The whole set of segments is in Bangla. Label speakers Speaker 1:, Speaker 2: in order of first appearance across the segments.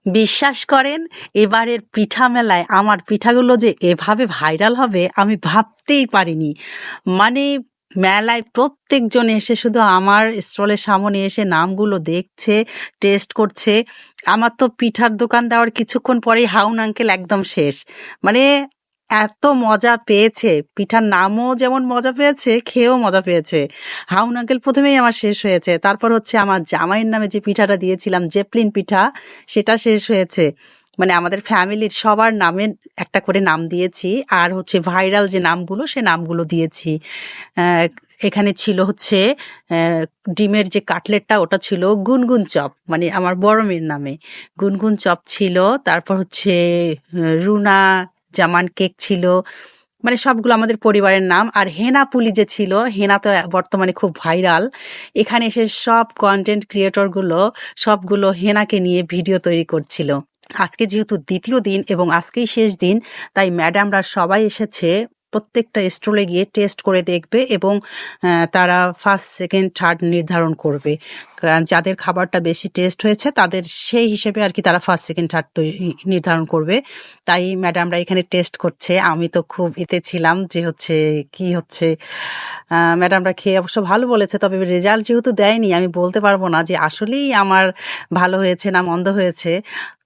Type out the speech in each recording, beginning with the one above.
Speaker 1: বিশ্বাস করেন, এবারের পিঠা মেলায় আমার পিঠাগুলো যে এভাবে ভাইরাল হবে আমি ভাবতেই পারিনি। মানে মেলায় প্রত্যেকজন এসে শুধু আমার স্টলের সামনে এসে নামগুলো দেখছে, টেস্ট করছে। আমার তো পিঠার দোকান দেওয়ার কিছুক্ষণ পরেই হাউন আঙ্কেল একদম শেষ। মানে এত মজা পেয়েছে, পিঠার নামও যেমন মজা পেয়েছে, খেয়েও মজা পেয়েছে। হাউন আঙ্কেল প্রথমেই আমার শেষ হয়েছে, তারপর হচ্ছে আমার জামাইয়ের নামে যে পিঠাটা দিয়েছিলাম জেপলিন পিঠা, সেটা শেষ হয়েছে। মানে আমাদের ফ্যামিলির সবার নামে একটা করে নাম দিয়েছি, আর হচ্ছে ভাইরাল যে নামগুলো সে নামগুলো দিয়েছি। আহ, এখানে ছিল হচ্ছে ডিমের যে কাটলেটটা, ওটা ছিল গুনগুন চপ, মানে আমার বড় মেয়ের নামে গুনগুন চপ ছিল। তারপর হচ্ছে রুনা জামান কেক ছিল। মানে সবগুলো আমাদের পরিবারের নাম। আর হেনা পুলি যে ছিল, হেনা তো বর্তমানে খুব ভাইরাল। এখানে এসে সব কন্টেন্ট ক্রিয়েটরগুলো সবগুলো হেনাকে নিয়ে ভিডিও তৈরি করছিল। আজকে যেহেতু দ্বিতীয় দিন এবং আজকেই শেষ দিন, তাই ম্যাডামরা সবাই এসেছে প্রত্যেকটা স্টলে গিয়ে টেস্ট করে দেখবে এবং তারা ফার্স্ট সেকেন্ড থার্ড নির্ধারণ করবে। কারণ যাদের খাবারটা বেশি টেস্ট হয়েছে তাদের সেই হিসেবে আর কি তারা ফার্স্ট সেকেন্ড থার্ড নির্ধারণ করবে। তাই ম্যাডামরা এখানে টেস্ট করছে। আমি তো খুব এতে ছিলাম যে হচ্ছে কি হচ্ছে। ম্যাডামরা খেয়ে অবশ্য ভালো বলেছে, তবে রেজাল্ট যেহেতু দেয়নি আমি বলতে পারবো না যে আসলেই আমার ভালো হয়েছে না মন্দ হয়েছে।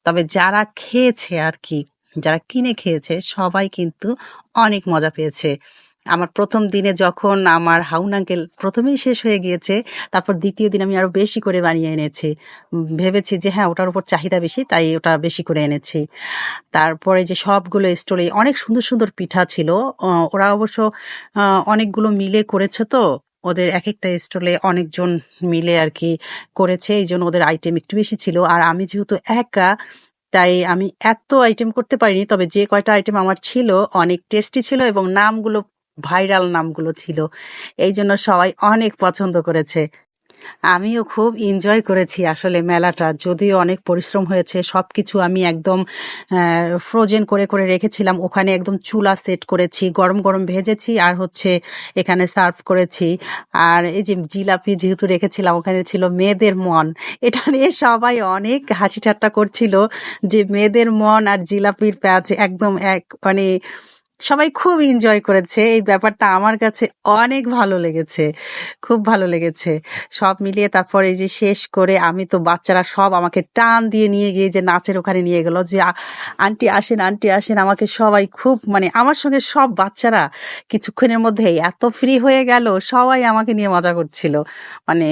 Speaker 1: তবে যারা খেয়েছে আর কি, যারা কিনে খেয়েছে সবাই কিন্তু অনেক মজা পেয়েছে। আমার প্রথম দিনে যখন আমার হাউন আঙ্কেল প্রথমেই শেষ হয়ে গিয়েছে, তারপর দ্বিতীয় দিন আমি আরো বেশি করে বানিয়ে এনেছি। ভেবেছি যে হ্যাঁ ওটার উপর চাহিদা বেশি, তাই ওটা বেশি করে এনেছি। তারপরে যে সবগুলো স্টলে অনেক সুন্দর সুন্দর পিঠা ছিল। ওরা অবশ্য অনেকগুলো মিলে করেছে, তো ওদের এক একটা স্টলে অনেকজন মিলে আর কি করেছে, এই জন্য ওদের আইটেম একটু বেশি ছিল। আর আমি যেহেতু একা, তাই আমি এত আইটেম করতে পারিনি। তবে যে কয়টা আইটেম আমার ছিল অনেক টেস্টি ছিল এবং নামগুলো ভাইরাল নামগুলো ছিল, এই জন্য সবাই অনেক পছন্দ করেছে। আমিও খুব এনজয় করেছি আসলে মেলাটা, যদিও অনেক পরিশ্রম হয়েছে। সবকিছু আমি একদম ফ্রোজেন করে করে রেখেছিলাম। ওখানে একদম চুলা সেট করেছি, গরম গরম ভেজেছি, আর হচ্ছে এখানে সার্ভ করেছি। আর এই যে জিলাপি যেহেতু রেখেছিলাম, ওখানে ছিল মেয়েদের মন। এটা নিয়ে সবাই অনেক হাসি ঠাট্টা করছিল যে মেয়েদের মন আর জিলাপির প্যাচ একদম এক, মানে সবাই খুব এনজয় করেছে। এই ব্যাপারটা আমার কাছে অনেক ভালো লেগেছে, খুব ভালো লেগেছে। সব মিলিয়ে তারপর এই যে শেষ করে আমি তো, বাচ্চারা সব আমাকে টান দিয়ে নিয়ে গিয়ে যে নাচের ওখানে নিয়ে গেল যে আন্টি আসেন, আন্টি আসেন। আমাকে সবাই খুব, মানে আমার সঙ্গে সব বাচ্চারা কিছুক্ষণের মধ্যেই এত ফ্রি হয়ে গেল, সবাই আমাকে নিয়ে মজা করছিল। মানে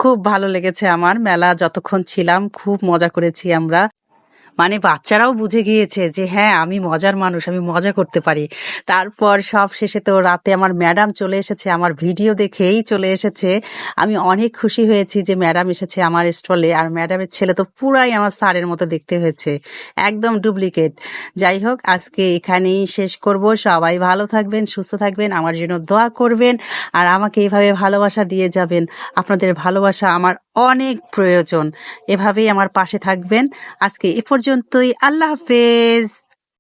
Speaker 1: খুব ভালো লেগেছে আমার। মেলা যতক্ষণ ছিলাম খুব মজা করেছি আমরা। মানে বাচ্চারাও বুঝে গিয়েছে যে হ্যাঁ আমি মজার মানুষ, আমি মজা করতে পারি। তারপর সব শেষে তো রাতে আমার ম্যাডাম চলে এসেছে, আমার ভিডিও দেখেই চলে এসেছে। আমি অনেক খুশি হয়েছি যে ম্যাডাম এসেছে আমার স্টলে। আর ম্যাডামের ছেলে তো পুরাই আমার স্যারের মতো দেখতে হয়েছে, একদম ডুপ্লিকেট। যাই হোক, আজকে এখানেই শেষ করব। সবাই ভালো থাকবেন, সুস্থ থাকবেন, আমার জন্য দোয়া করবেন, আর আমাকে এইভাবে ভালোবাসা দিয়ে যাবেন। আপনাদের ভালোবাসা আমার অনেক প্রয়োজন, এভাবেই আমার পাশে থাকবেন। আজকে এ পর্যন্তই। আল্লাহ হাফেজ।